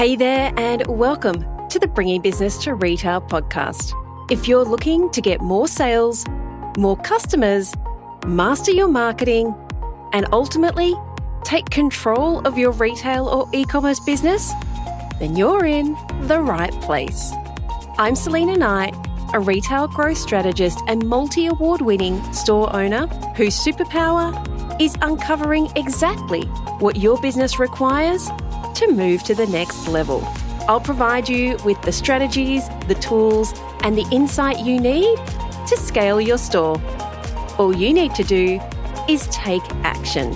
Hey there, and welcome to the Bringing Business to Retail podcast. If you're looking to get more sales, more customers, master your marketing, and ultimately take control of your retail or e-commerce business, then you're in the right place. I'm Selena Knight, a retail growth strategist and multi-award-winning store owner whose superpower is uncovering exactly what your business requires to move to the next level. I'll provide you with the strategies, the tools, and the insight you need to scale your store. All you need to do is take action.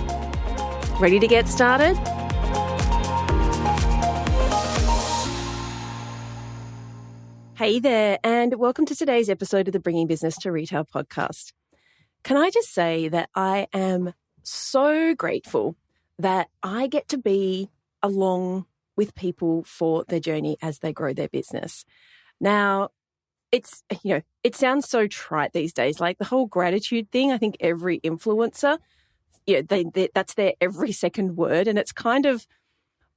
Ready to get started? Hey there, and welcome to today's episode of the Bringing Business to Retail podcast. Can I just say that I am so grateful that I get to be along with people for their journey as they grow their business. Now, it sounds so trite these days, like the whole gratitude thing. I think every influencer, that's their every second word, and it's kind of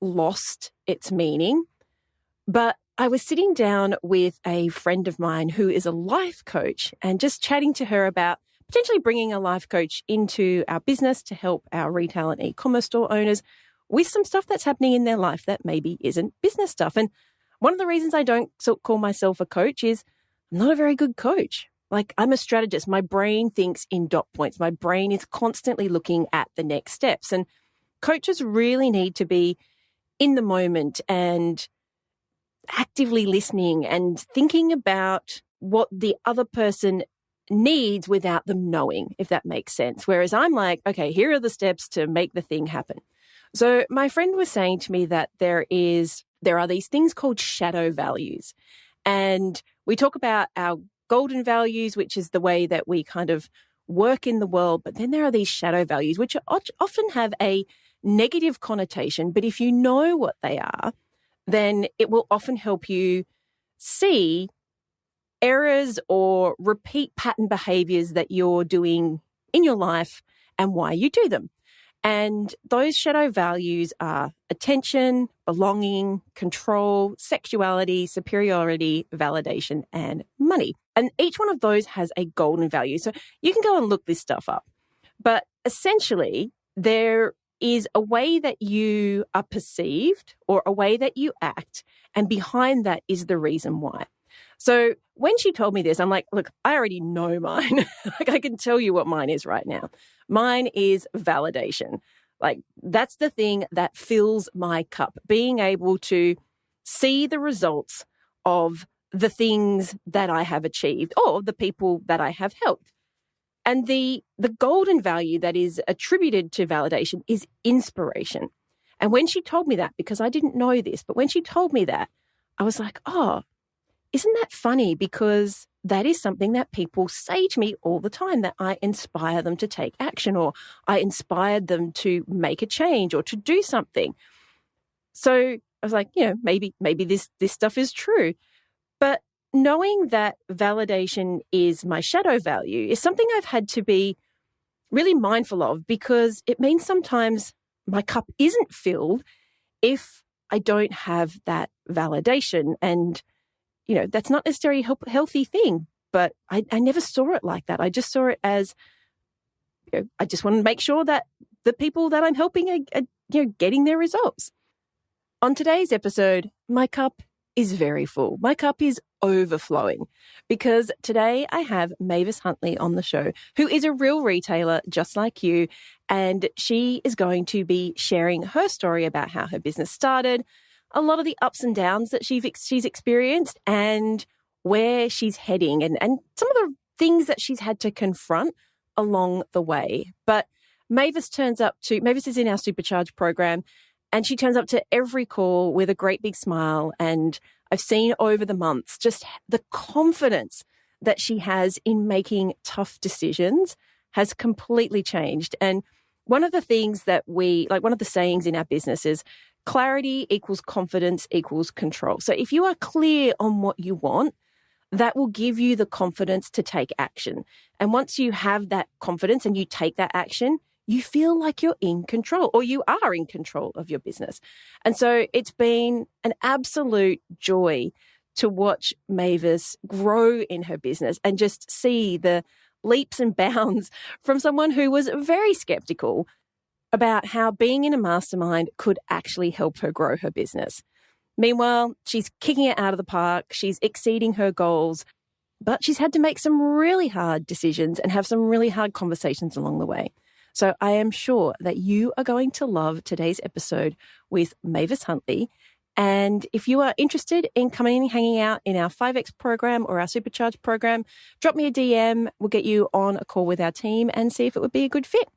lost its meaning. But I was sitting down with a friend of mine who is a life coach and just chatting to her about potentially bringing a life coach into our business to help our retail and e-commerce store owners with some stuff that's happening in their life that maybe isn't business stuff. And one of the reasons I don't call myself a coach is I'm not a very good coach. Like, I'm a strategist. My brain thinks in dot points. My brain is constantly looking at the next steps. And coaches really need to be in the moment and actively listening and thinking about what the other person needs without them knowing, if that makes sense. Whereas I'm like, okay, here are the steps to make the thing happen. So my friend was saying to me that there are these things called shadow values. And we talk about our golden values, which is the way that we kind of work in the world. But then there are these shadow values, which often have a negative connotation. But if you know what they are, then it will often help you see errors or repeat pattern behaviors that you're doing in your life and why you do them. And those shadow values are attention, belonging, control, sexuality, superiority, validation, and money. And each one of those has a golden value. So you can go and look this stuff up. But essentially, there is a way that you are perceived or a way that you act, and behind that is the reason why. So when she told me this, I'm like, look, I already know mine. Like, I can tell you what mine is right now. Mine is validation. Like, that's the thing that fills my cup, being able to see the results of the things that I have achieved or the people that I have helped. And the golden value that is attributed to validation is inspiration. And when she told me that, because I didn't know this, but when she told me that, I was like, oh, isn't that funny? Because that is something that people say to me all the time, that I inspire them to take action, or I inspired them to make a change or to do something. So I was like, maybe this stuff is true. But knowing that validation is my shadow value is something I've had to be really mindful of, because it means sometimes my cup isn't filled if I don't have that validation. And that's not necessarily a healthy thing, but I never saw it like that. I just saw it as, I just want to make sure that the people that I'm helping are getting their results. On today's episode, my cup is very full. My cup is overflowing, because today I have Mavis Huntley on the show, who is a real retailer just like you, and she is going to be sharing her story about how her business started, a lot of the ups and downs that she's experienced, and where she's heading, and some of the things that she's had to confront along the way. But Mavis is in our Supercharge program, and she turns up to every call with a great big smile. And I've seen over the months just the confidence that she has in making tough decisions has completely changed. And one of the things that one of the sayings in our business is clarity equals confidence equals control. So if you are clear on what you want, that will give you the confidence to take action. And once you have that confidence and you take that action, you feel like you're in control, or you are in control of your business. And so it's been an absolute joy to watch Mavis grow in her business and just see the leaps and bounds from someone who was very skeptical about how being in a mastermind could actually help her grow her business. Meanwhile, she's kicking it out of the park. She's exceeding her goals, but she's had to make some really hard decisions and have some really hard conversations along the way. So I am sure that you are going to love today's episode with Mavis Huntley. And if you are interested in coming and hanging out in our 5X program or our Supercharge program, drop me a DM. We'll get you on a call with our team and see if it would be a good fit.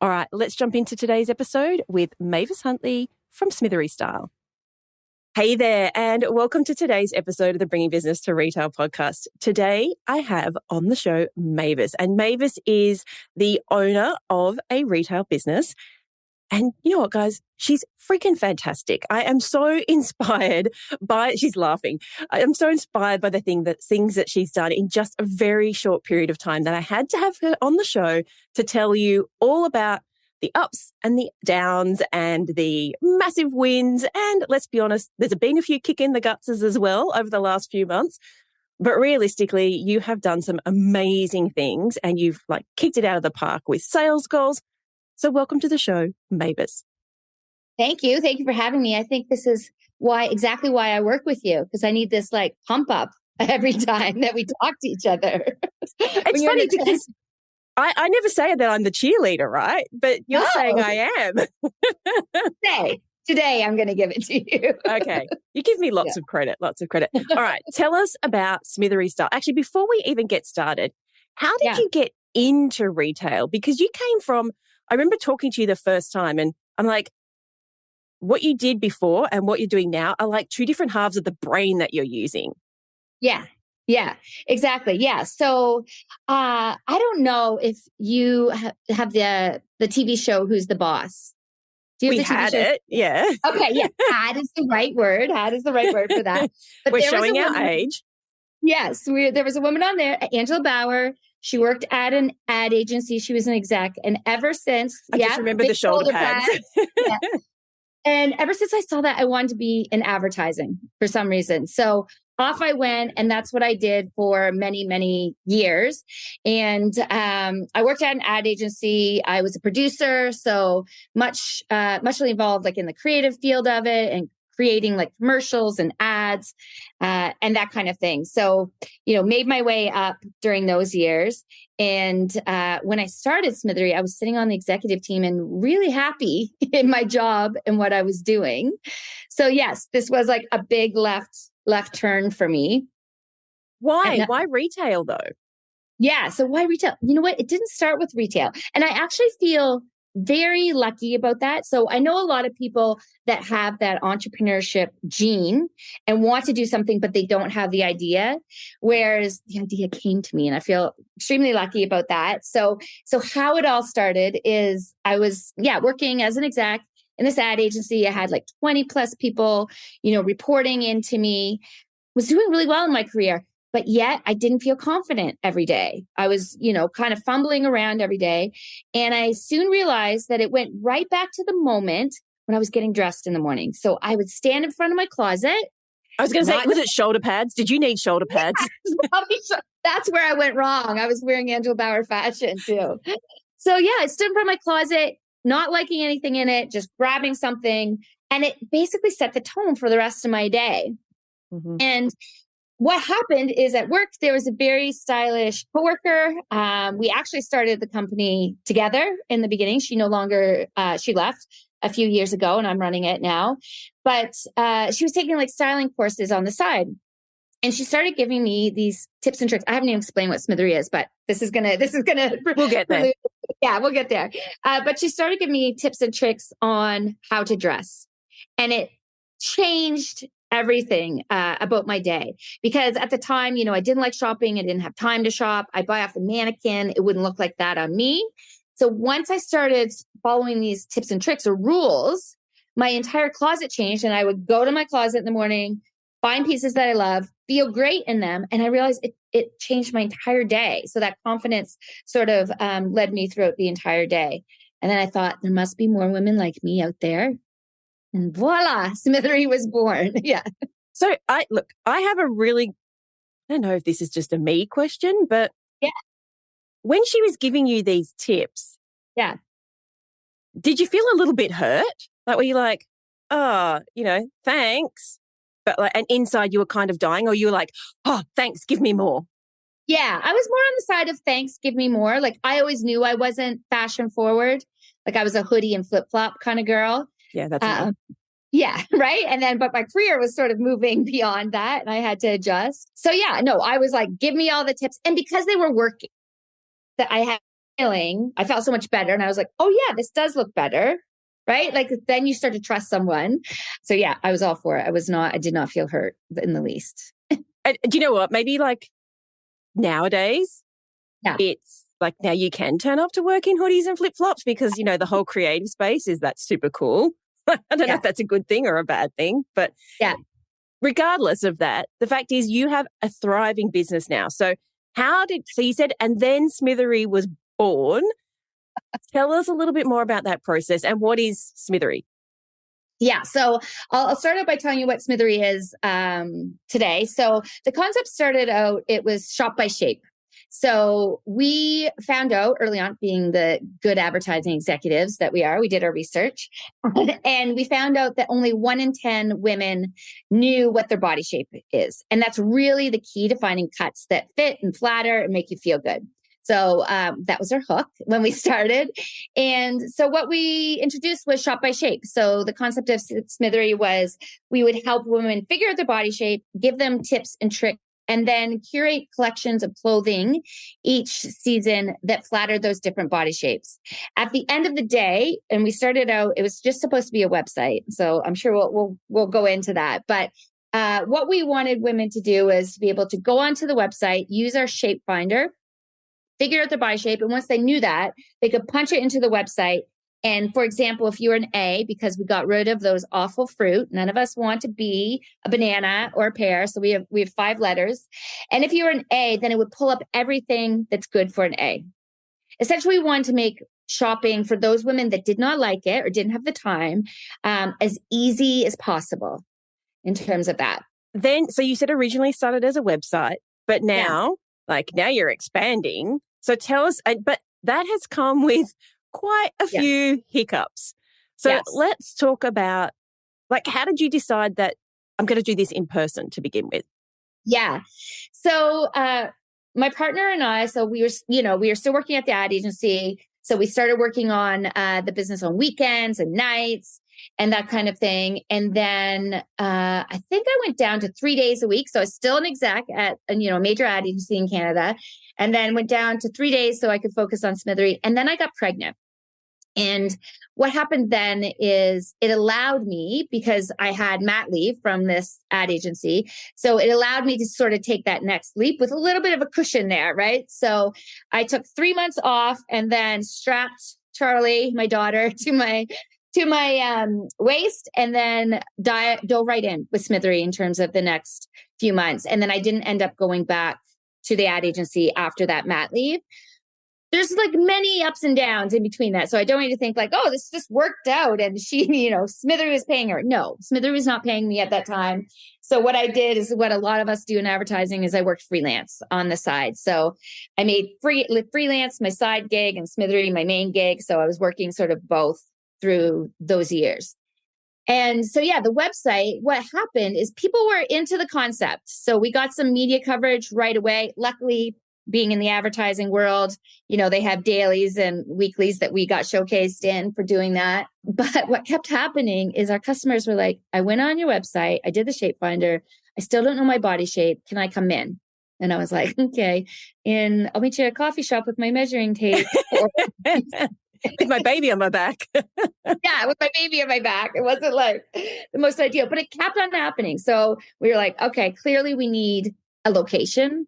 All right, let's jump into today's episode with Mavis Huntley from Smithery Style. Hey there, and welcome to today's episode of the Bringing Business to Retail podcast. Today, I have on the show Mavis, and Mavis is the owner of a retail business. And you know what, guys? She's freaking fantastic. I am so inspired by, she's laughing. I am so inspired by the things that she's done in just a very short period of time that I had to have her on the show to tell you all about the ups and the downs and the massive wins. And let's be honest, there's been a few kick in the gutses as well over the last few months. But realistically, you have done some amazing things and you've kicked it out of the park with sales goals. So welcome to the show, Mavis. Thank you. Thank you for having me. I think this is exactly why I work with you, because I need this pump up every time that we talk to each other. It's funny because I never say that I'm the cheerleader, right? But you're saying I am. Today I'm going to give it to you. Okay. You give me lots of credit. All right. Tell us about Smithery Style. Actually, before we even get started, how did you get into retail? Because you came from, I remember talking to you the first time and I'm like, what you did before and what you're doing now are like two different halves of the brain that you're using. Yeah, exactly. Yeah. So I don't know if you have the TV show, Who's the Boss? Do you have the TV show? It, yeah. Okay, yeah. Had is the right word. For that. But we're showing our age. Yes. There was a woman on there, Angela Bauer. She worked at an ad agency. She was an exec. And ever since... I just remember the shoulder pads. Yeah. And ever since I saw that, I wanted to be in advertising for some reason. So off I went, and that's what I did for many, many years. And I worked at an ad agency. I was a producer, so muchly involved in the creative field of it and creating commercials and ads and that kind of thing. So, made my way up during those years. And when I started Smithery, I was sitting on the executive team and really happy in my job and what I was doing. So yes, this was a big left turn for me. Why? Why retail though? Yeah. So why retail? You know what? It didn't start with retail. And I actually feel very lucky about that. So I know a lot of people that have that entrepreneurship gene and want to do something, but they don't have the idea. Whereas the idea came to me and I feel extremely lucky about that. So how it all started is I was, working as an exec in this ad agency. I had 20 plus people, reporting into me, was doing really well in my career. But yet I didn't feel confident every day. I was, kind of fumbling around every day. And I soon realized that it went right back to the moment when I was getting dressed in the morning. So I would stand in front of my closet. I was going to say, was it shoulder pads? Did you need shoulder pads? That's where I went wrong. I was wearing Angela Bauer fashion too. So I stood in front of my closet, not liking anything in it, just grabbing something. And it basically set the tone for the rest of my day. Mm-hmm. And what happened is at work, there was a very stylish coworker. We actually started the company together in the beginning. She no longer, she left a few years ago and I'm running it now. But she was taking styling courses on the side. And she started giving me these tips and tricks. I haven't even explained what Smithery is, but this is gonna. We'll get there. Yeah, we'll get there. But she started giving me tips and tricks on how to dress. And it changed everything about my day. Because at the time, I didn't like shopping. I didn't have time to shop. I'd buy off the mannequin. It wouldn't look like that on me. So once I started following these tips and tricks or rules, my entire closet changed. And I would go to my closet in the morning, find pieces that I love, feel great in them. And I realized it changed my entire day. So that confidence sort of led me throughout the entire day. And then I thought, there must be more women like me out there. And voila, Smithery was born. Yeah. So I have a really, I don't know if this is just a me question, but Yeah. when she was giving you these tips, Yeah. did you feel a little bit hurt? Like, were you like, oh, thanks. But and inside you were kind of dying, or you were like, oh, thanks, give me more. Yeah. I was more on the side of thanks, give me more. Like I always knew I wasn't fashion forward. Like I was a hoodie and flip flop kind of girl. Yeah, that's me. Yeah, right. And then, but my career was sort of moving beyond that and I had to adjust. So yeah, no, I was like, give me all the tips. And because they were working, that I had feeling, I felt so much better. And I was like, oh yeah, this does look better. Right. Like then you start to trust someone. So yeah, I was all for it. I did not feel hurt in the least. And do you know what? Maybe like nowadays, Yeah. it's like now you can turn up to work in hoodies and flip flops because, the whole creative space that's super cool. I don't know if that's a good thing or a bad thing, but yeah. Regardless of that, the fact is you have a thriving business now. So you said, and then Smithery was born. Tell us a little bit more about that process and what is Smithery? Yeah. So I'll start out by telling you what Smithery is today. So the concept started out, it was shop by shape. So we found out early on, being the good advertising executives that we did our research and we found out that only 1 in 10 women knew what their body shape is. And that's really the key to finding cuts that fit and flatter and make you feel good. So that was our hook when we started. And so what we introduced was shop by shape. So the concept of Smithery was we would help women figure out their body shape, give them tips and tricks, and then curate collections of clothing each season that flattered those different body shapes. At the end of the day, and we started out, it was just supposed to be a website. So I'm sure we'll go into that. But what we wanted women to do is to be able to go onto the website, use our shape finder, figure out their body shape. And once they knew that, they could punch it into the website. And for example, if you were an A, because we got rid of those awful fruit, none of us want to be a banana or a pear. So we have 5 letters. And if you were an A, then it would pull up everything that's good for an A. Essentially, we wanted to make shopping for those women that did not like it or didn't have the time as easy as possible in terms of that. Then, so you said originally started as a website, but now, now you're expanding. So tell us, but that has come with quite a few hiccups. So let's talk about, how did you decide that I'm going to do this in person to begin with? Yeah. So my partner and I, so we were still working at the ad agency. So we started working on the business on weekends and nights and that kind of thing. And then I think I went down to 3 days a week. So I was still an exec at a major ad agency in Canada, and then went down to 3 days so I could focus on Smithery. And then I got pregnant. And what happened then is it allowed me, because I had mat leave from this ad agency, so it allowed me to sort of take that next leap with a little bit of a cushion there, right? So I took 3 months off and then strapped Charlie, my daughter, to my waist, and then dove right in with Smithery in terms of the next few months. And then I didn't end up going back to the ad agency after that mat leave. There's many ups and downs in between that. So I don't need to think oh, this just worked out and she, Smithery was paying her. No, Smithery was not paying me at that time. So what I did is what a lot of us do in advertising is I worked freelance on the side. So I made freelance my side gig and Smithery my main gig. So I was working sort of both through those years. And so, the website, what happened is people were into the concept. So we got some media coverage right away. Luckily, being in the advertising world, they have dailies and weeklies that we got showcased in for doing that. But what kept happening is our customers were like, I went on your website, I did the shape finder, I still don't know my body shape. Can I come in? And I was like, okay. And I'll meet you at a coffee shop with my measuring tape. With my baby on my back. Yeah, with my baby on my back. It wasn't the most ideal, but it kept on happening. So we were like, okay, clearly we need a location.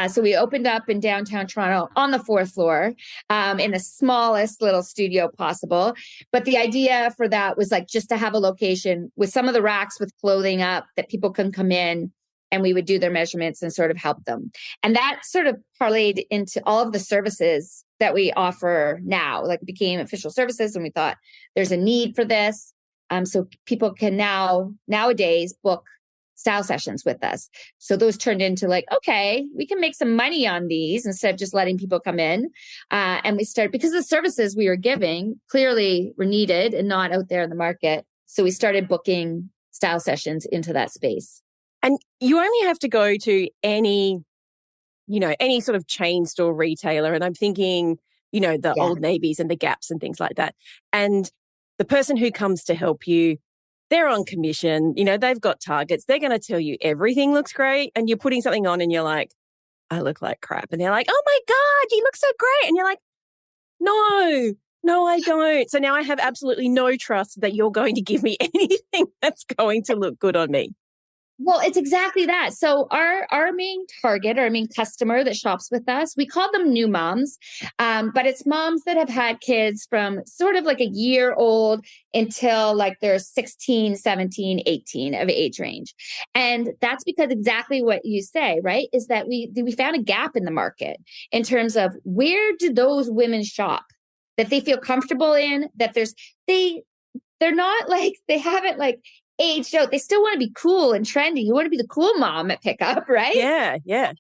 So we opened up in downtown Toronto on the 4th floor in the smallest little studio possible. But the idea for that was just to have a location with some of the racks with clothing up that people can come in and we would do their measurements and sort of help them. And that sort of parlayed into all of the services that we offer now, like became official services. And we thought there's a need for this. So people can nowadays book style sessions with us. So those turned into like, okay, we can make some money on these instead of just letting people come in. And we started, because the services we were giving clearly were needed and not out there in the market. So we started booking style sessions into that space. And you only have to go to any sort of chain store retailer. And I'm thinking, the Old Navies and the Gaps and things like that. And the person who comes to help you, they're on commission, they've got targets. They're going to tell you everything looks great. And you're putting something on and you're like, I look like crap. And they're like, oh my God, you look so great. And you're like, no, I don't. So now I have absolutely no trust that you're going to give me anything that's going to look good on me. Well, it's exactly that. So our main target, our main customer that shops with us, we call them new moms, but it's moms that have had kids from sort of like a year old until like they're 16, 17, 18 of age range. And that's because exactly what you say, right? Is that we found a gap in the market in terms of where do those women shop that they feel comfortable in, that they're not like, they haven't like aged out. They still want to be cool and trendy. You want to be the cool mom at pickup, right? Yeah.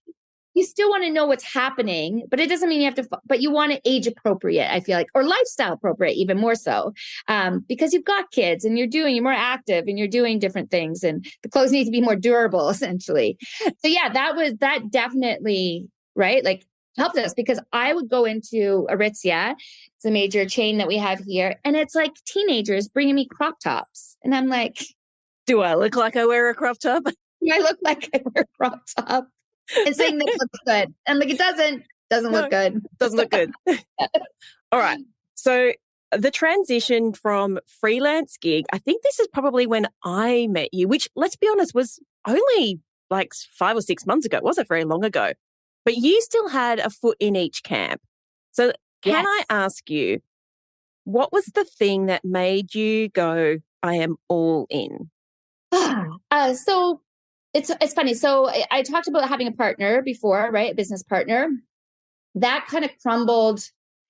You still want to know what's happening, but it doesn't mean you have to, but you want to age appropriate, I feel like, or lifestyle appropriate, even more so, because you've got kids and you're more active and you're doing different things and the clothes need to be more durable, essentially. So yeah, that definitely, right? Like helped us because I would go into Aritzia, it's a major chain that we have here, and it's like teenagers bringing me crop tops. And I'm like, do I look like I wear a crop top? Do I look like I wear a crop top? And saying this looks good. And like, it doesn't look good. Doesn't look good. All right. So the transition from freelance gig, I think this is probably when I met you, which let's be honest, was only like 5 or 6 months ago. It wasn't very long ago, but you still had a foot in each camp. So can I ask you, what was the thing that made you go, I am all in? So it's funny. So I talked about having a partner before, right? A business partner. That kind of crumbled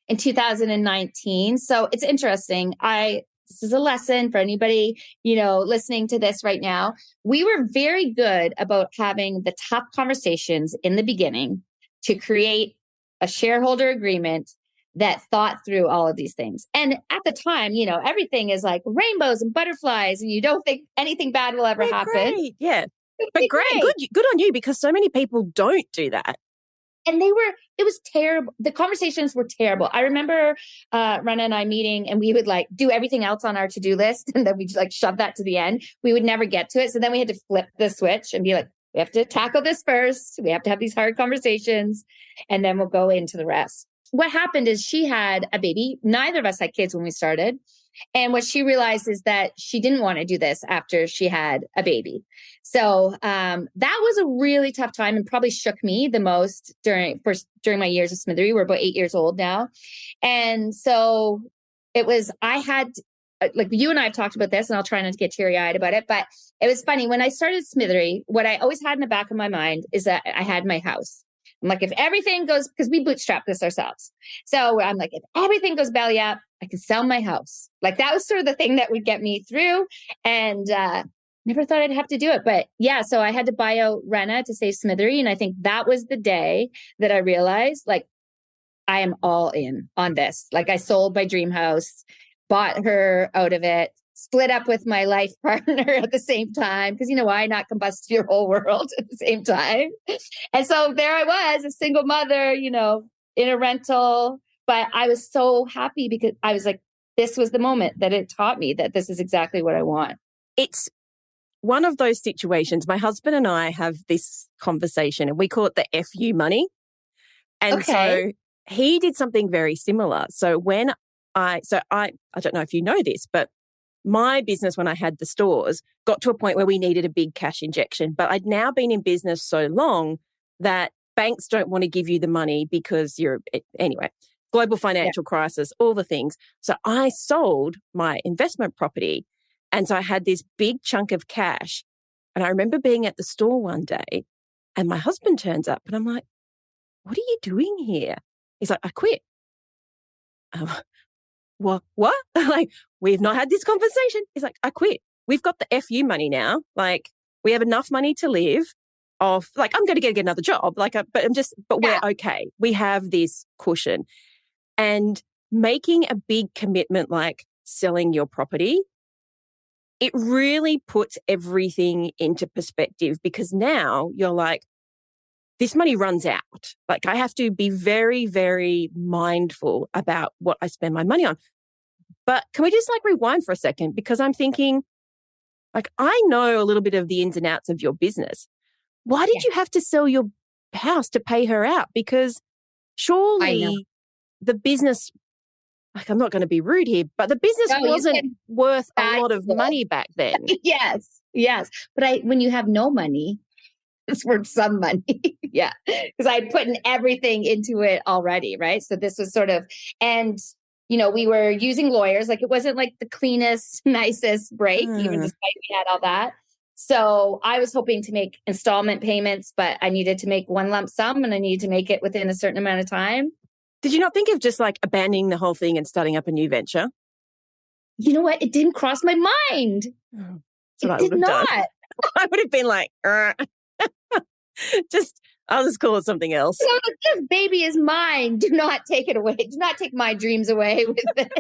in 2019. So it's interesting. This is a lesson for anybody, listening to this right now. We were very good about having the tough conversations in the beginning to create a shareholder agreement that thought through all of these things. And at the time, everything is like rainbows and butterflies and you don't think anything bad will ever happen. Great. Yeah. But great. Good on you, because so many people don't do that. And it was terrible. The conversations were terrible. I remember Rena and I meeting and we would like do everything else on our to-do list. And then we like shove that to the end. We would never get to it. So then we had to flip the switch and be like, we have to tackle this first. We have to have these hard conversations and then we'll go into the rest. What happened is she had a baby. Neither of us had kids when we started. And what she realized is that she didn't want to do this after she had a baby. So that was a really tough time and probably shook me the most during my years of Smithery. We're about 8 years old now. And so I had, like you and I have talked about this, and I'll try not to get teary-eyed about it, but it was funny. When I started Smithery, what I always had in the back of my mind is that I had my house. I'm like, if everything goes, because we bootstrap this ourselves. So I'm like, if everything goes belly up, I can sell my house. Like that was sort of the thing that would get me through. And never thought I'd have to do it. But yeah, so I had to buy out Rena to save Smithery. And I think that was the day that I realized, like, I am all in on this. Like I sold my dream house, bought her out of it, split up with my life partner at the same time. Because why not combust your whole world at the same time? And so there I was, a single mother, in a rental. But I was so happy because I was like, this was the moment that it taught me that this is exactly what I want. It's one of those situations. My husband and I have this conversation and we call it the FU money. And so he did something very similar. So I don't know if you know this, but my business, when I had the stores, got to a point where we needed a big cash injection. But I'd now been in business so long that banks don't want to give you the money because anyway, global financial crisis, all the things. So I sold my investment property. And so I had this big chunk of cash. And I remember being at the store one day and my husband turns up and I'm like, what are you doing here? He's like, I quit. um, what? Like, we've not had this conversation. He's like, I quit. We've got the FU money now. Like, we have enough money to live off. Like, I'm going to get another job. Like, but we're okay. We have this cushion. And making a big commitment like selling your property, it really puts everything into perspective, because now you're like, this money runs out. Like, I have to be very, very mindful about what I spend my money on. But can we just like rewind for a second? Because I'm thinking, like, I know a little bit of the ins and outs of your business. Why did you have to sell your house to pay her out? Because surely the business, like, I'm not going to be rude here, but the business wasn't worth a lot of money back then. Yes. But when you have no money, it's worth some money. Yeah. Because I'd put in everything into it already. Right. So this was sort of, and, we were using lawyers. Like, it wasn't like the cleanest, nicest break, even despite we had all that. So I was hoping to make installment payments, but I needed to make one lump sum, and I needed to make it within a certain amount of time. Did you not think of just like abandoning the whole thing and starting up a new venture? You know what? It didn't cross my mind. It did not. Done. I would have been like, I'll just call it something else. So this baby is mine. Do not take it away. Do not take my dreams away with it.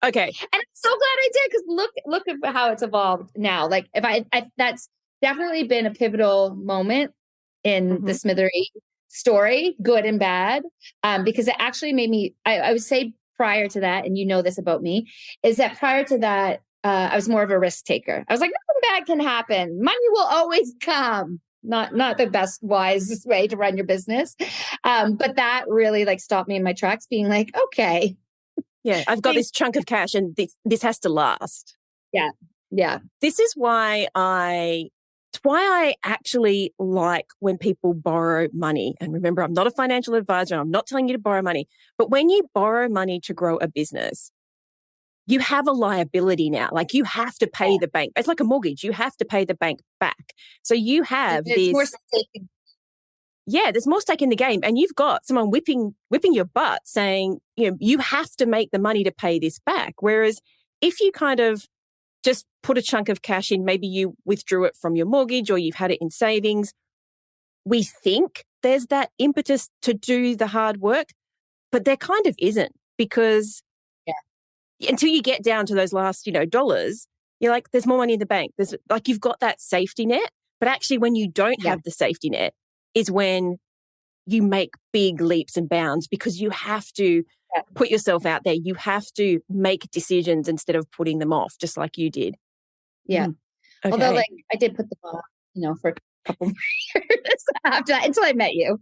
Okay. And I'm so glad I did, because look at how it's evolved now. Like, that's definitely been a pivotal moment in the Smithery story, good and bad, because it actually made me, I would say prior to that, and you know this about me, is that prior to that, I was more of a risk taker. I was like, nothing bad can happen. Money will always come. Not the best, wisest way to run your business. But that really like stopped me in my tracks, being like, okay. Yeah, I've got this chunk of cash and this has to last. Yeah. This is why I actually like when people borrow money. And remember, I'm not a financial advisor. I'm not telling you to borrow money. But when you borrow money to grow a business, you have a liability now. Like, you have to pay the bank. It's like a mortgage. You have to pay the bank back. So you have more stake. Yeah, there's more stake in the game. And you've got someone whipping your butt saying, you have to make the money to pay this back. Whereas if you kind of just put a chunk of cash in, maybe you withdrew it from your mortgage or you've had it in savings, we think there's that impetus to do the hard work, but there kind of isn't, because until you get down to those last, dollars, you're like, there's more money in the bank. There's like, you've got that safety net. But actually, when you don't have the safety net is when you make big leaps and bounds, because you have to put yourself out there. You have to make decisions instead of putting them off, just like you did. Yeah. Okay. Although, like, I did put them off, for a couple more years after that, until I met you.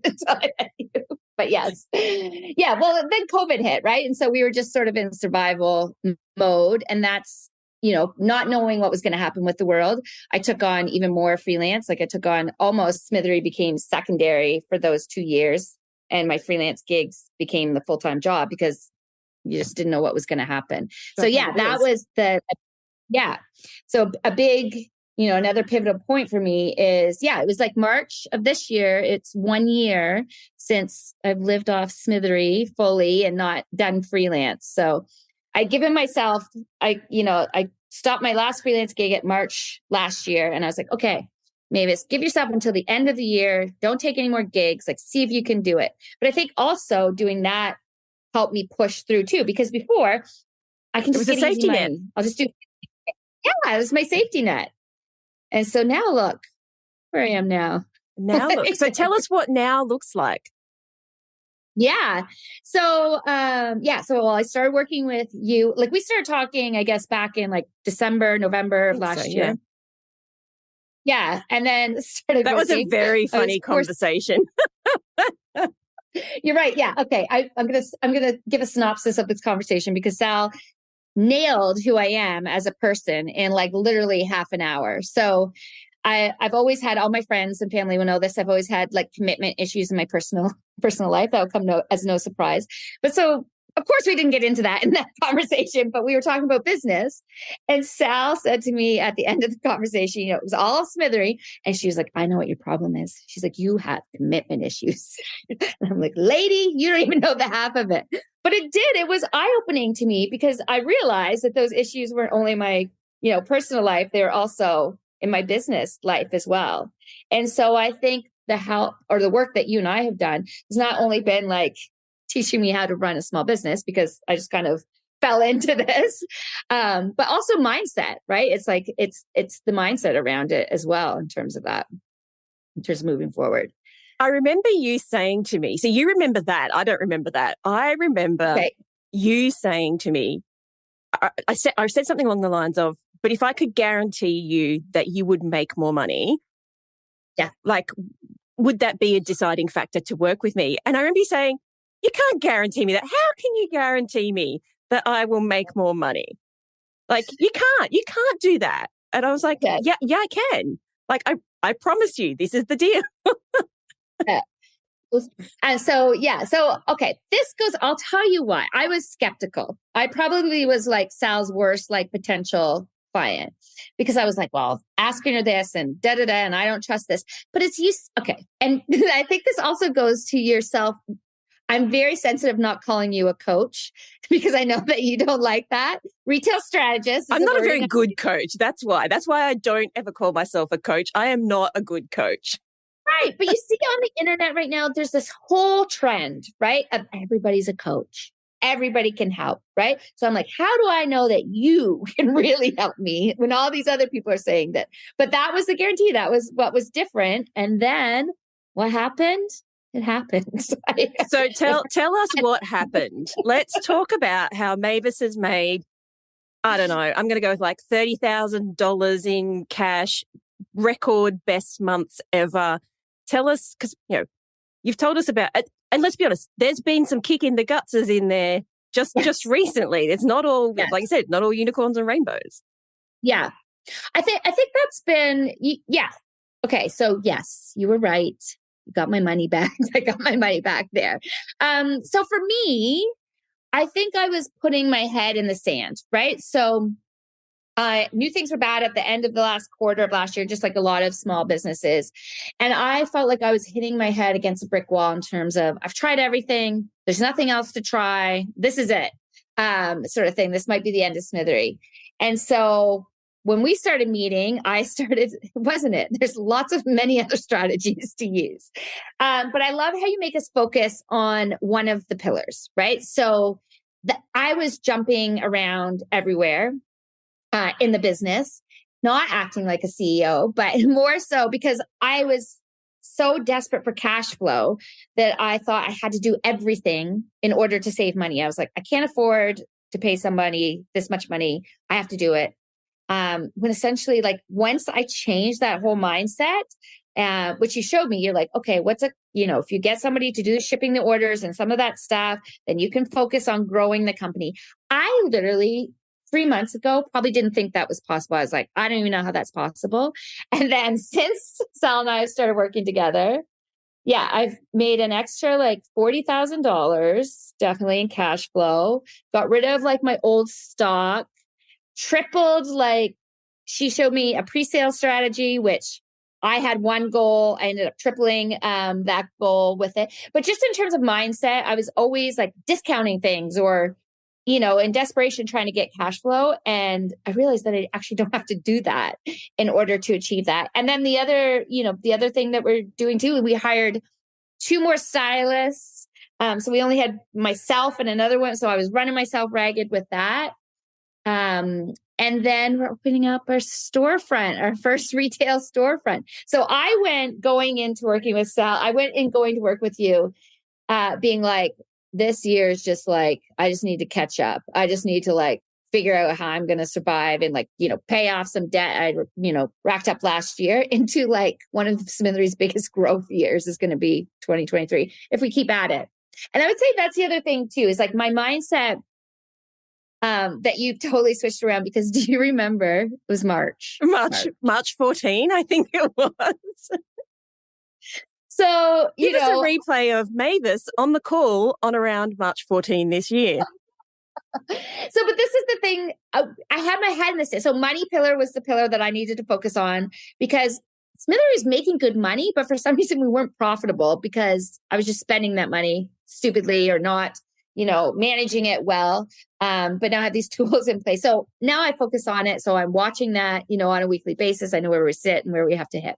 But yes. Yeah. Well, then COVID hit, right? And so we were just sort of in survival mode. And that's, not knowing what was going to happen with the world. I took on even more freelance. Like, I took on almost Smithery became secondary for those 2 years. And my freelance gigs became the full-time job, because you just didn't know what was going to happen. So that was So a big, another pivotal point for me is, it was like March of this year. It's 1 year since I've lived off Smithery fully and not done freelance. So I'd given myself, I stopped my last freelance gig at March last year. And I was like, okay, Mavis, give yourself until the end of the year. Don't take any more gigs. Like, see if you can do it. But I think also doing that helped me push through too, because before I can just get safety net. I'll just do. Yeah, it was my safety net. And so now look where I am now. So tell us what now looks like. Yeah. So, I started working with you. Like, we started talking, I guess, back in like December, November of last year. Yeah. And then that was a very funny conversation. You're right. Yeah. Okay. I'm going to give a synopsis of this conversation, because Sal nailed who I am as a person in like literally half an hour. So I've always had, all my friends and family will know this, I've always had like commitment issues in my personal life. That will come as no surprise. But so, of course, we didn't get into that in that conversation, but we were talking about business. And Sal said to me at the end of the conversation, it was all Smithery. And she was like, I know what your problem is. She's like, you have commitment issues. And I'm like, lady, you don't even know the half of it. But it did. It was eye-opening to me because I realized that those issues weren't only my, personal life, they were also in my business life as well. And so I think the help or the work that you and I have done has not only been like teaching me how to run a small business, because I just kind of fell into this, but also mindset, right? It's like, it's the mindset around it as well in terms of that, in terms of moving forward. I remember you saying to me, so you remember that. I don't remember that. I remember you saying to me, I said something along the lines of, but if I could guarantee you that you would make more money, like, would that be a deciding factor to work with me? And I remember you saying, you can't guarantee me that. How can you guarantee me that I will make more money? Like, you can't do that. And I was like, yeah, I can. Like, I promise you, this is the deal. Yeah. And so, okay, this goes, I'll tell you why. I was skeptical. I probably was like Sal's worst, like potential client, because I was like, well, asking her this and and I don't trust this, but it's you. Okay. And I think this also goes to yourself. I'm very sensitive not calling you a coach because I know that you don't like that. Retail strategist. I'm not a very good coach. That's why I don't ever call myself a coach. I am not a good coach. Right. But you see on the internet right now, there's this whole trend, right? Of everybody's a coach. Everybody can help, right? So I'm like, how do I know that you can really help me when all these other people are saying that? But that was the guarantee. That was what was different. And then what happened? It happened. So tell us what happened. Let's talk about how Mavis has made, I don't know, I'm going to go with like $30,000 in cash, record best months ever. Tell us, because, you've told us about it. And let's be honest, there's been some kick in the gutses in there just recently. It's not all, like you said, not all unicorns and rainbows. Yeah. I think that's been, Okay. So yes, you were right. You got my money back. I got my money back there. So for me, I think I was putting my head in the sand, right? So I knew things were bad at the end of the last quarter of last year, just like a lot of small businesses. And I felt like I was hitting my head against a brick wall in terms of, I've tried everything. There's nothing else to try. This is it, sort of thing. This might be the end of Smithery. And so when we started meeting, wasn't it? There's many other strategies to use. But I love how you make us focus on one of the pillars, right? So I was jumping around everywhere in the business, not acting like a CEO, but more so because I was so desperate for cash flow that I thought I had to do everything in order to save money. I was like, I can't afford to pay somebody this much money. I have to do it. When essentially, like, once I changed that whole mindset, which you showed me, you're like, okay, if you get somebody to do shipping the orders and some of that stuff, then you can focus on growing the company. I literally 3 months ago probably didn't think that was possible. I was like, I don't even know how that's possible. And then since Sal and I started working together, I've made an extra like $40,000 definitely in cash flow, got rid of like my old stock, tripled, like, she showed me a pre-sale strategy, which I had one goal. I ended up tripling that goal with it. But just in terms of mindset, I was always like discounting things or, in desperation trying to get cash flow. And I realized that I actually don't have to do that in order to achieve that. And then the other thing that we're doing too, we hired 2 more stylists. So we only had myself and another one. So I was running myself ragged with that. And then we're opening up our storefront, our first retail storefront. So I went going into working with Sal. I went in going to work with you, being like, this year is just like, I just need to catch up. I just need to like figure out how I'm going to survive and like, pay off some debt I, racked up last year into like one of Smithery's biggest growth years is going to be 2023 if we keep at it. And I would say that's the other thing too, is like my mindset that you've totally switched around, because do you remember it was March 14, I think it was. So, Give us a replay of Mavis on the call on around March 14 this year. But this is the thing. I had my head in this. So money pillar was the pillar that I needed to focus on, because Smithery is making good money, but for some reason we weren't profitable because I was just spending that money stupidly or not managing it well. But now I have these tools in place. So now I focus on it. So I'm watching that, on a weekly basis. I know where we sit and where we have to hit.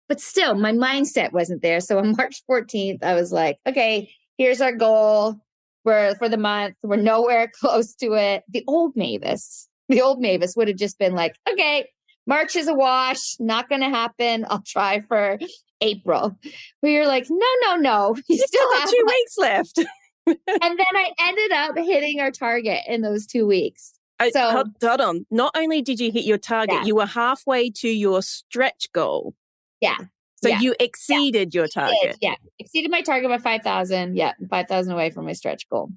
But still, my mindset wasn't there. So on March 14th, I was like, okay, here's our goal for the month. We're nowhere close to it. The old Mavis would have just been like, okay, March is a wash, not going to happen. I'll try for April. But you're like, no. You still have 2 weeks left. And then I ended up hitting our target in those 2 weeks. So hold on. Not only did you hit your target, you were halfway to your stretch goal. Yeah. So you exceeded your target. Yeah. Exceeded my target by 5,000. Yeah. 5,000 away from my stretch goal.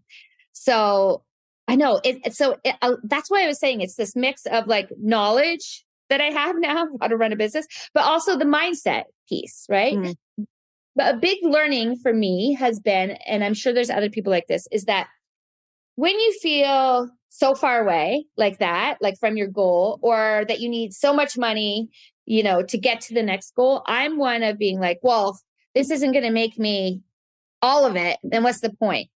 So I know that's why I was saying it's this mix of like knowledge that I have now how to run a business, but also the mindset piece, right? Mm. But a big learning for me has been, and I'm sure there's other people like this, is that when you feel so far away like that, like from your goal, or that you need so much money, to get to the next goal, I'm one of being like, well, this isn't going to make me all of it, then what's the point?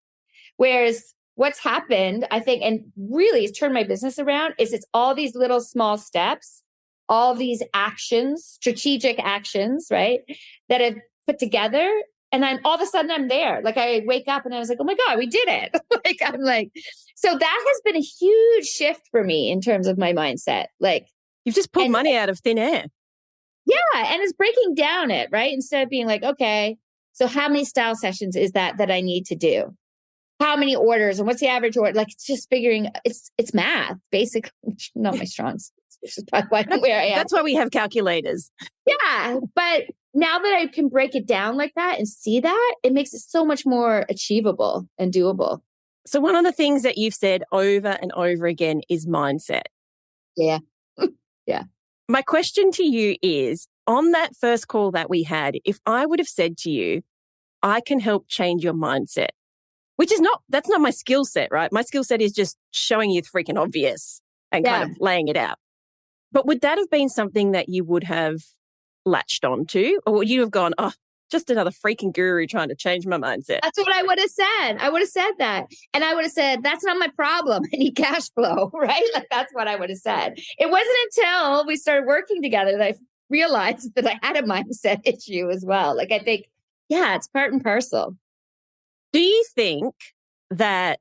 Whereas what's happened, I think, and really has turned my business around, is it's all these little small steps, all these actions, strategic actions, right, that have put together. And then all of a sudden I'm there. Like I wake up and I was like, oh my God, we did it. So that has been a huge shift for me in terms of my mindset. Like you've just pulled money out of thin air. Yeah. And it's breaking down it, right? Instead of being like, okay, so how many style sessions is that I need to do? How many orders and what's the average order? Like it's just figuring, it's math, basically, not my strong suit. Which is probably where I am. That's why we have calculators. Yeah. But now that I can break it down like that and see that, it makes it so much more achievable and doable. So one of the things that you've said over and over again is mindset. Yeah. Yeah. My question to you is, on that first call that we had, if I would have said to you, I can help change your mindset, that's not my skill set, right? My skill set is just showing you the freaking obvious and kind of laying it out. But would that have been something that you would have latched onto, or would you have gone, oh, just another freaking guru trying to change my mindset? That's what I would have said. I would have said that. And I would have said, that's not my problem. I need cash flow, right? Like that's what I would have said. It wasn't until we started working together that I realized that I had a mindset issue as well. Like I think, it's part and parcel. Do you think that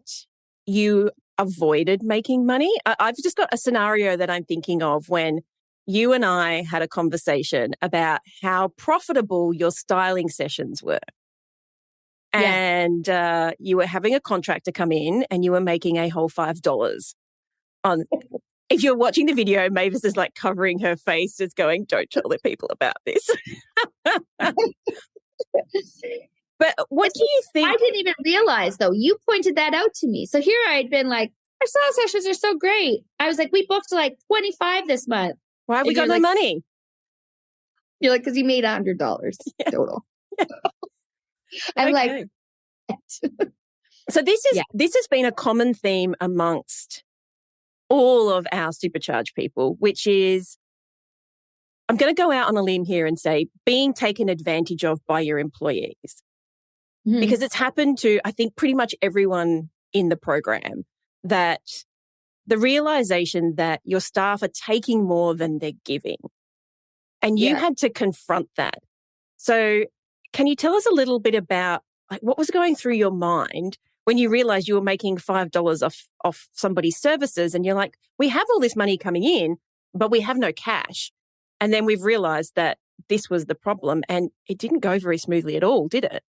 you avoided making money? I've just got a scenario that I'm thinking of when you and I had a conversation about how profitable your styling sessions were. And you were having a contractor come in and you were making a whole $5 on. If you're watching the video, Mavis is like covering her face, just going, don't tell the people about this. But what do you think? I didn't even realize, though. You pointed that out to me. So here I'd been like, our style sessions are so great. I was like, we booked like 25 this month. Why have we got no money? You're like, because you made $100 total. I'm like. So this has been a common theme amongst all of our supercharged people, which is, I'm going to go out on a limb here and say, being taken advantage of by your employees. Mm-hmm. Because it's happened to, I think, pretty much everyone in the program, that the realization that your staff are taking more than they're giving. And you had to confront that. So can you tell us a little bit about like what was going through your mind when you realized you were making $5 off somebody's services and you're like, we have all this money coming in, but we have no cash. And then we've realized that this was the problem and it didn't go very smoothly at all, did it?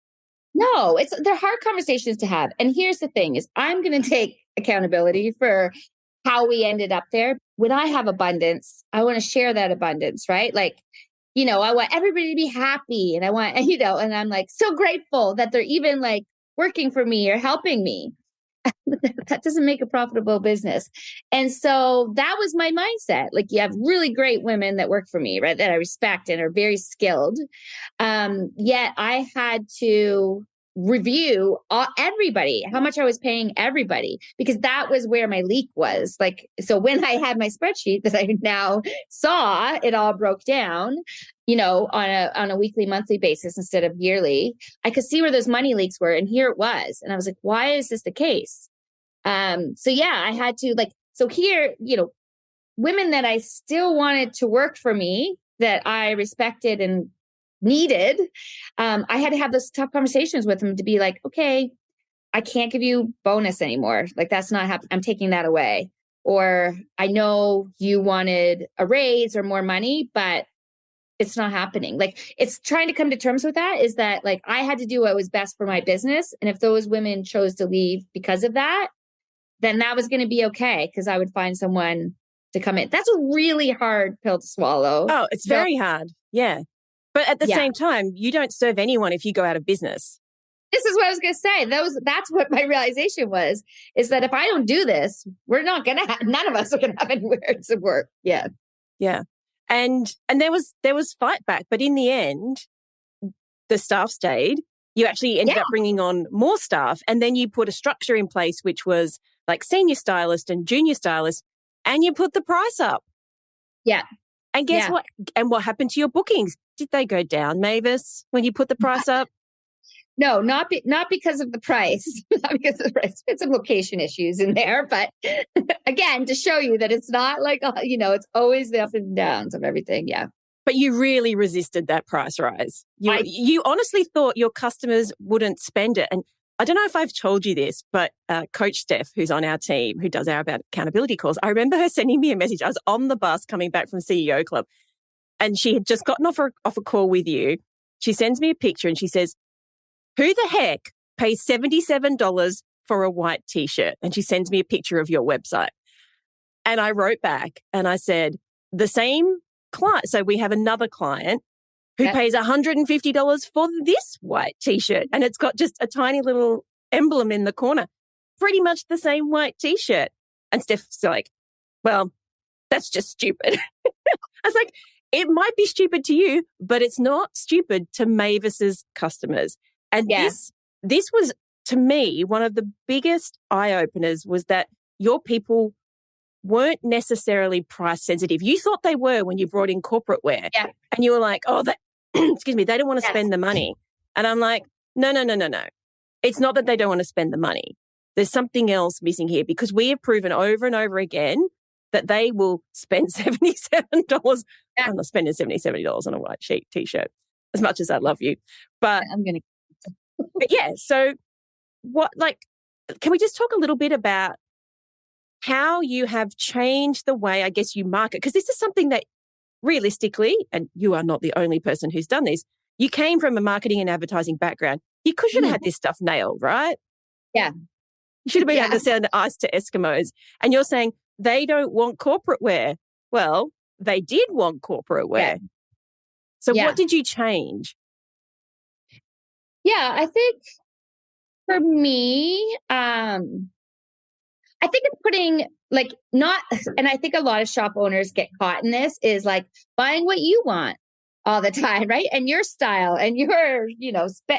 No, they're hard conversations to have. And here's the thing is I'm going to take accountability for how we ended up there. When I have abundance, I want to share that abundance, right? Like, I want everybody to be happy and I want, and I'm like so grateful that they're even like working for me or helping me. That doesn't make a profitable business. And so that was my mindset. Like you have really great women that work for me, right? That I respect and are very skilled. Yet I had to review everybody, how much I was paying everybody, because that was where my leak was. Like, so when I had my spreadsheet that I now saw, it all broke down, on a weekly, monthly basis instead of yearly, I could see where those money leaks were. And here it was. And I was like, why is this the case? So yeah, I had to so here, women that I still wanted to work for me, that I respected and needed, I had to have those tough conversations with them to be like, okay, I can't give you bonus anymore. Like that's not happening. I'm taking that away. Or I know you wanted a raise or more money, but it's not happening. Like it's trying to come to terms with that, is that like I had to do what was best for my business. And if those women chose to leave because of that, then that was going to be okay, because I would find someone to come in. That's a really hard pill to swallow. Oh, it's very hard. Yeah. But at the same time, you don't serve anyone if you go out of business. This is what I was going to say. That's what my realization was, is that if I don't do this, we're not going to none of us are going to have anywhere to work. Yeah. Yeah. And there was fight back, but in the end, the staff stayed. You actually ended up bringing on more staff, and then you put a structure in place, which was like senior stylist and junior stylist, and you put the price up. Yeah. And guess what? And what happened to your bookings? Did they go down, Mavis, when you put the price up? No, not because of the price. Not because of the price. There's some location issues in there, but again, to show you that it's not like it's always the up and downs of everything. Yeah. But you really resisted that price rise. You honestly thought your customers wouldn't spend it. And I don't know if I've told you this, but Coach Steph, who's on our team, who does our accountability calls, I remember her sending me a message. I was on the bus coming back from CEO Club, and she had just gotten off a call with you. She sends me a picture and she says, "Who the heck pays $77 for a white T-shirt?" And she sends me a picture of your website. And I wrote back and I said, the same client. So we have another client who pays $150 for this white T-shirt. And it's got just a tiny little emblem in the corner. Pretty much the same white T-shirt. And Steph's like, well, that's just stupid. I was like, it might be stupid to you, but it's not stupid to Mavis's customers. And this was, to me, one of the biggest eye-openers, was that your people weren't necessarily price sensitive. You thought they were when you brought in corporate wear. Yeah. And you were like, oh, excuse me, they don't want to spend the money. And I'm like, no. It's not that they don't want to spend the money. There's something else missing here, because we have proven over and over again that they will spend $77. I'm not spending $70 on a white sheet T-shirt, as much as I love you. But I'm going to. But yeah, so can we just talk a little bit about how you have changed the way, I guess, you market? Because this is something that realistically, and you are not the only person who's done this, you came from a marketing and advertising background. You should have had this stuff nailed, right? Yeah. You should have been able to sell ice to Eskimos. And you're saying they don't want corporate wear. Well, they did want corporate wear. Yeah. So what did you change? Yeah, I think for me, I think it's putting and I think a lot of shop owners get caught in this, is like buying what you want all the time, right? And your style and your,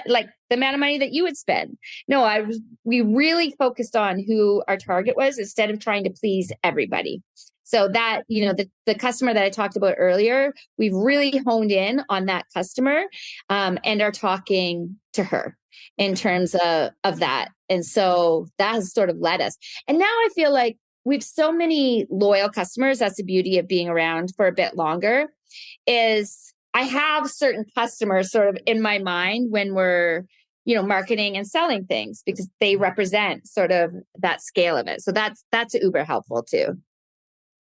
like the amount of money that you would spend. No, we really focused on who our target was, instead of trying to please everybody. So that, the customer that I talked about earlier, we've really honed in on that customer, and are talking to her in terms of that. And so that has sort of led us. And now I feel like we've so many loyal customers. That's the beauty of being around for a bit longer, is I have certain customers sort of in my mind when we're, marketing and selling things, because they represent sort of that scale of it. So that's uber helpful too.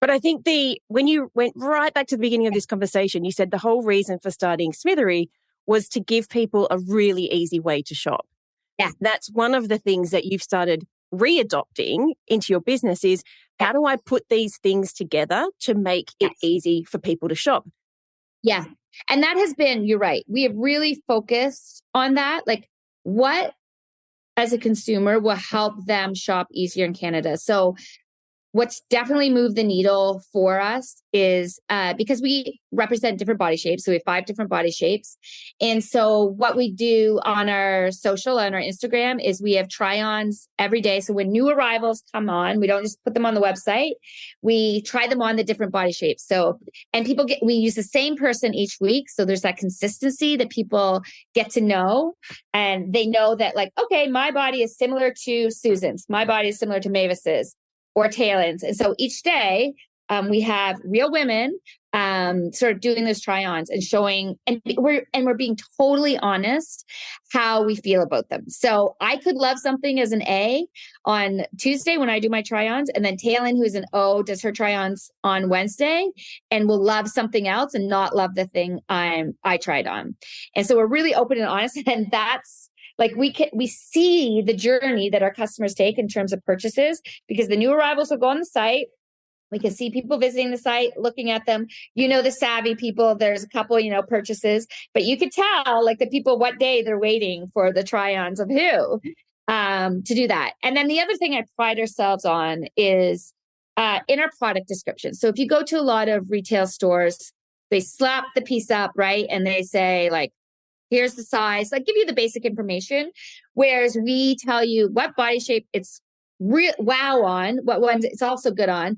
But I think when you went right back to the beginning of this conversation, you said the whole reason for starting Smithery was to give people a really easy way to shop. Yeah. That's one of the things that you've started readopting into your business, is how do I put these things together to make it easy for people to shop? Yeah. And that has been, you're right. We have really focused on that. Like, what as a consumer will help them shop easier in Canada? So what's definitely moved the needle for us is because we represent different body shapes. So we have 5 different body shapes. And so what we do on our social, on our Instagram, is we have try-ons every day. So when new arrivals come on, we don't just put them on the website. We try them on the different body shapes. So, and we use the same person each week. So there's that consistency that people get to know. And they know that like, okay, my body is similar to Susan's. My body is similar to Mavis's or Taylor's. And so each day we have real women sort of doing those try-ons and showing, and we're being totally honest how we feel about them. So I could love something as an A on Tuesday when I do my try-ons, and then Taylor, who is an O, does her try-ons on Wednesday and will love something else and not love the thing I tried on. And so we're really open and honest, and that's like we see the journey that our customers take in terms of purchases, because the new arrivals will go on the site. We can see people visiting the site, looking at them. The savvy people, there's a couple, purchases, but you could tell like the people what day they're waiting for the try-ons of who to do that. And then the other thing I pride ourselves on is in our product description. So if you go to a lot of retail stores, they slap the piece up, right? And they say like, here's the size, like give you the basic information. Whereas we tell you what body shape it's wow on, what ones it's also good on.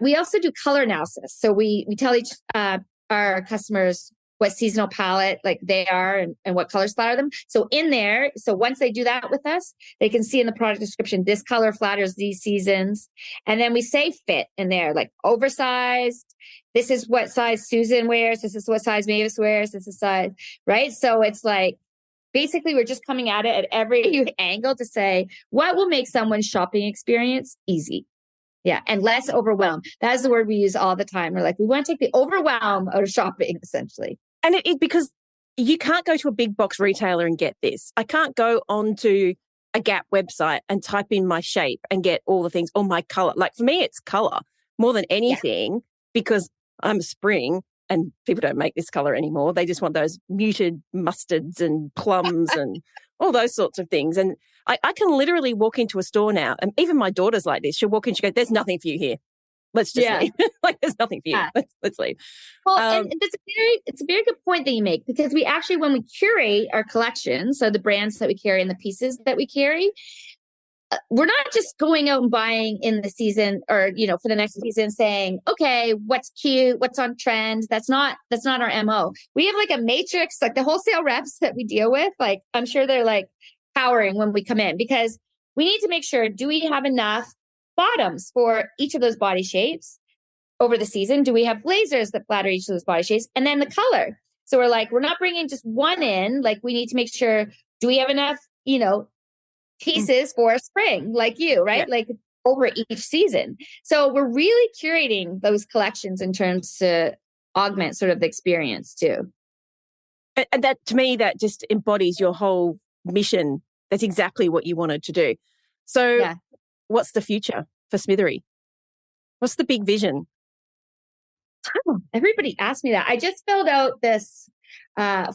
We also do color analysis. So we tell each our customers what seasonal palette like they are and what colors flatter them. So in there, so once they do that with us, they can see in the product description, this color flatters these seasons. And then we say fit in there, like oversized. This is what size Susan wears. This is what size Mavis wears. This is size, right? So it's like, basically we're just coming at it at every angle to say, what will make someone's shopping experience easy? Yeah. And less overwhelmed. That is the word we use all the time. We're like, we want to take the overwhelm out of shopping, essentially. And it because you can't go to a big box retailer and get this. I can't go onto a Gap website and type in my shape and get all the things or my color. Like for me, it's color more than anything because I'm a spring and people don't make this color anymore. They just want those muted mustards and plums and all those sorts of things. And I can literally walk into a store now, and even my daughter's like this. She'll walk in, she goes, "There's nothing for you here. Let's just leave." Like, there's nothing for you. Let's leave. Well, and it's a very good point that you make, because we actually, when we curate our collection, so the brands that we carry and the pieces that we carry, we're not just going out and buying in the season or, for the next season saying, okay, what's cute, what's on trend. That's not our MO. We have like a matrix, like the wholesale reps that we deal with. Like, I'm sure they're like powering when we come in, because we need to make sure, do we have enough bottoms for each of those body shapes over the season? Do we have blazers that flatter each of those body shapes? And then the color. So we're like, we're not bringing just one in. Like, we need to make sure, do we have enough, pieces for spring, like you, right? Yeah. Like over each season. So we're really curating those collections in terms to augment sort of the experience too. And that, to me, that just embodies your whole mission. That's exactly what you wanted to do. So what's the future for Smithery? What's the big vision? Oh, everybody asked me that. I just filled out this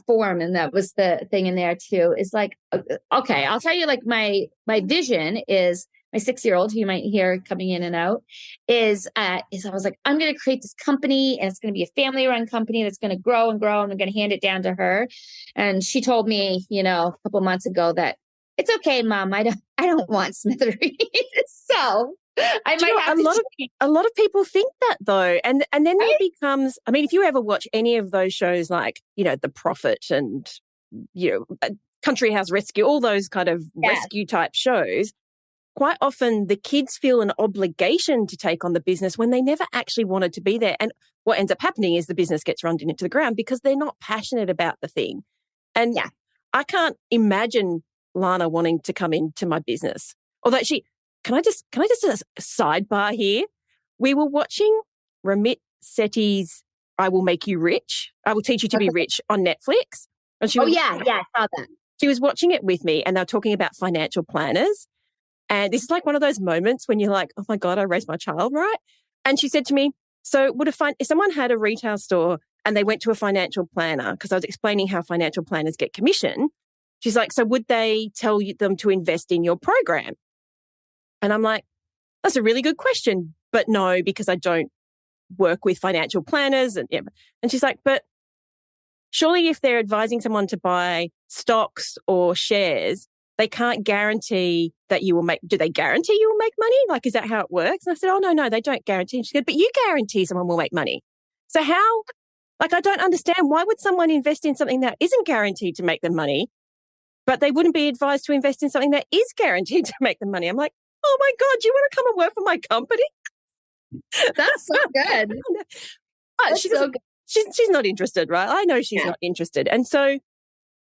form, and that was the thing in there too. Is like, okay, I'll tell you, like my vision is, my 6-year-old, who you might hear coming in and out, is I was like, I'm going to create this company, and it's going to be a family-run company that's going to grow and grow, and I'm going to hand it down to her. And she told me, a couple months ago that it's okay, Mom. I don't want Smithery. So I might have a lot of people think that though, and then it becomes. I mean, if you ever watch any of those shows, like The Prophet and Country House Rescue, all those kind of rescue type shows, quite often the kids feel an obligation to take on the business when they never actually wanted to be there. And what ends up happening is the business gets run into the ground because they're not passionate about the thing. And I can't imagine Lana wanting to come into my business. Although can I just a sidebar here? We were watching Ramit Sethi's I Will Make You Rich. I Will Teach You to Be Rich on Netflix. And I saw that. She was watching it with me, and they were talking about financial planners. And this is like one of those moments when you're like, oh my God, I raised my child right. And she said to me, so if someone had a retail store and they went to a financial planner, because I was explaining how financial planners get commission, she's like, so would they tell them to invest in your program? And I'm like, that's a really good question. But no, because I don't work with financial planners. And she's like, but surely if they're advising someone to buy stocks or shares, they can't guarantee that you will make, do they guarantee you will make money? Like, is that how it works? And I said, oh, no, they don't guarantee. And she said, but you guarantee someone will make money. So how, like, I don't understand. Why would someone invest in something that isn't guaranteed to make them money, but they wouldn't be advised to invest in something that is guaranteed to make them money? I'm like, oh my God, do you want to come and work for my company? That's so good. But she's not interested, right? I know she's not interested. And so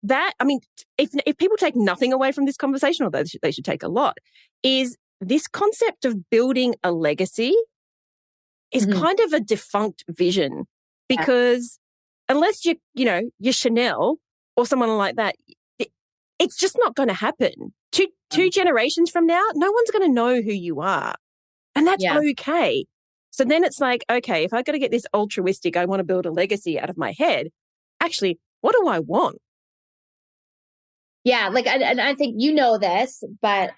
that, I mean, if people take nothing away from this conversation, although they should take a lot, is this concept of building a legacy is kind of a defunct vision, because unless you're Chanel or someone like that, it's just not going to happen. Two generations from now, no one's going to know who you are. And that's okay. So then it's like, okay, if I got to get this altruistic, I want to build a legacy out of my head, actually, what do I want? Yeah, like, and I think you know this, but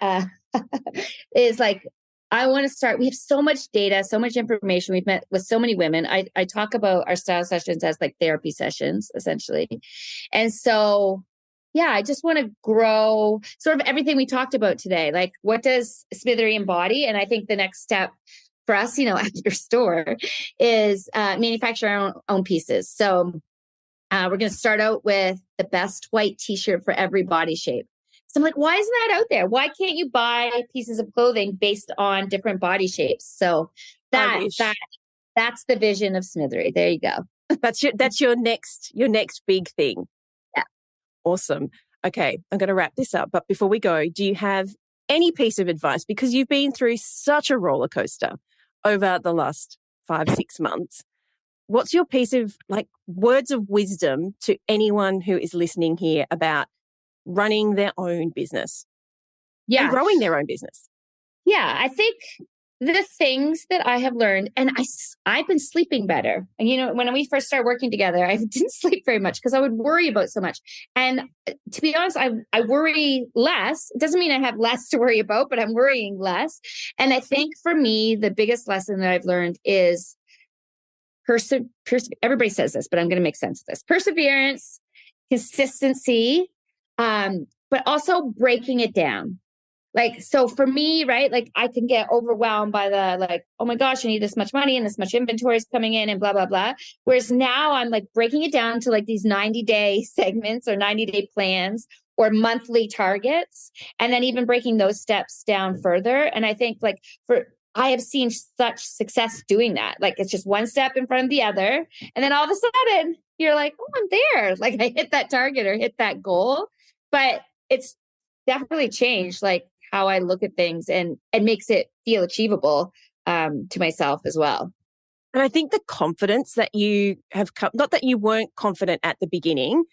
is like, I want to start. We have so much data, so much information. We've met with so many women. I talk about our style sessions as like therapy sessions, essentially. And so, yeah, I just want to grow sort of everything we talked about today. Like, what does Smithery embody? And I think the next step for us, at your store is manufacture our own pieces. So we're going to start out with the best white t-shirt for every body shape. So I'm like, why isn't that out there? Why can't you buy pieces of clothing based on different body shapes? So that's the vision of Smithery. There you go. That's your next big thing. Yeah. Awesome. Okay, I'm going to wrap this up. But before we go, do you have any piece of advice? Because you've been through such a roller coaster over the last 5-6 months. What's your piece of words of wisdom to anyone who is listening here about running their own business and growing their own business? Yeah, I think the things that I have learned, and I've been sleeping better. And, when we first started working together, I didn't sleep very much because I would worry about so much. And to be honest, I worry less. It doesn't mean I have less to worry about, but I'm worrying less. And I think for me, the biggest lesson that I've learned is everybody says this, but I'm going to make sense of this. Perseverance, consistency, but also breaking it down. So for me, right, I can get overwhelmed by oh my gosh, I need this much money and this much inventory is coming in and blah, blah, blah. Whereas now I'm breaking it down to these 90-day segments or 90-day plans or monthly targets. And then even breaking those steps down further. And I think I have seen such success doing that. It's just one step in front of the other. And then all of a sudden you're like, oh, I'm there. I hit that target or hit that goal. But it's definitely changed how I look at things and makes it feel achievable to myself as well. And I think the confidence that you have come, not that you weren't confident at the beginning,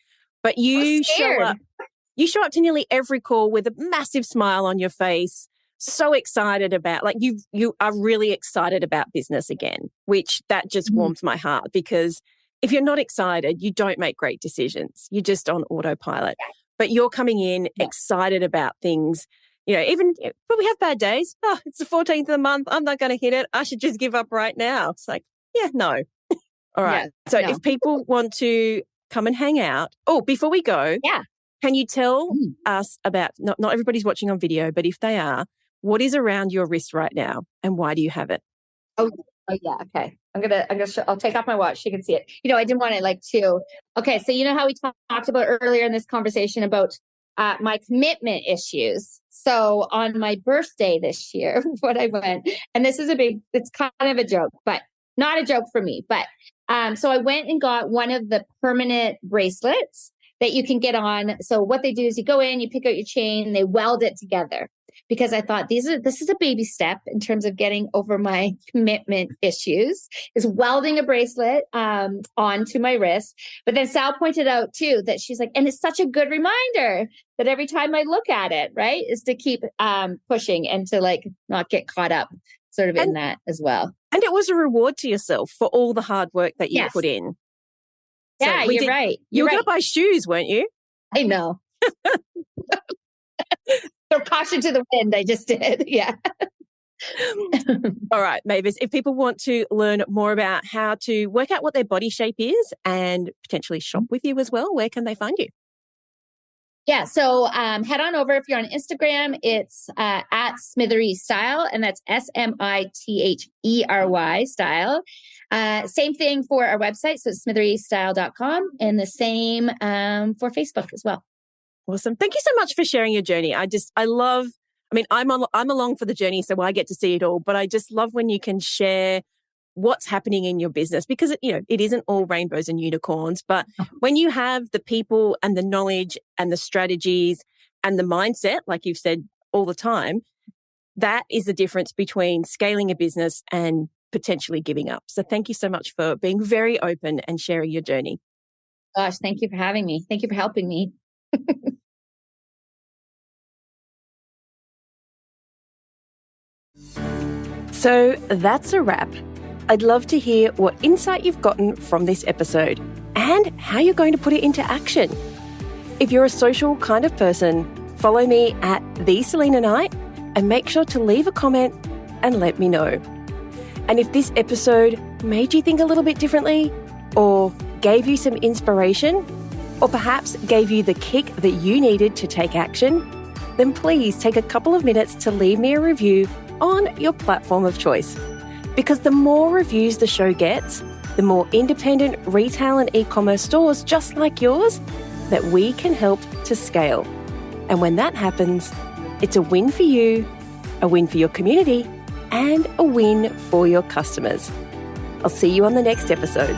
but you show up to nearly every call with a massive smile on your face, so excited about, you are really excited about business again, which that just warms my heart, because if you're not excited, you don't make great decisions. You're just on autopilot. But you're coming in excited about things. But we have bad days. Oh, it's the 14th of the month. I'm not going to hit it. I should just give up right now. It's no. All right. Yeah, so if people want to come and hang out. Oh, before we go, can you tell us about, not everybody's watching on video, but if they are, what is around your wrist right now and why do you have it? Oh yeah. Okay. I'll take off my watch. You can see it. I didn't want it to. Okay. So how we talked about earlier in this conversation about my commitment issues. So on my birthday this year, what I went, and this is it's kind of a joke, but not a joke for me. But so I went and got one of the permanent bracelets that you can get on. So what they do is you go in, you pick out your chain, they weld it together. Because I thought this is a baby step in terms of getting over my commitment issues, is welding a bracelet onto my wrist. But then Sal pointed out too that she's like, and it's such a good reminder that every time I look at it, right, is to keep pushing and to not get caught up sort of in that as well. And it was a reward to yourself for all the hard work that you put in. Yeah, you're right. You were going to buy shoes, weren't you? I know. So caution to the wind, I just did. Yeah. All right, Mavis, if people want to learn more about how to work out what their body shape is and potentially shop with you as well, where can they find you? Yeah, so head on over. If you're on Instagram, it's at Smithery Style, and that's SMITHERY style. Same thing for our website, so it's smitherystyle.com, and the same for Facebook as well. Awesome. Thank you so much for sharing your journey. I'm along for the journey, so I get to see it all, but I just love when you can share what's happening in your business, because it isn't all rainbows and unicorns, but when you have the people and the knowledge and the strategies and the mindset, like you've said all the time, that is the difference between scaling a business and potentially giving up. So thank you so much for being very open and sharing your journey. Gosh, thank you for having me. Thank you for helping me. So that's a wrap. I'd love to hear what insight you've gotten from this episode and how you're going to put it into action. If you're a social kind of person, follow me at @TheSelena and make sure to leave a comment and let me know. And if this episode made you think a little bit differently, or gave you some inspiration, or perhaps gave you the kick that you needed to take action, then please take a couple of minutes to leave me a review on your platform of choice. Because the more reviews the show gets, the more independent retail and e-commerce stores just like yours that we can help to scale. And when that happens, it's a win for you, a win for your community, and a win for your customers. I'll see you on the next episode.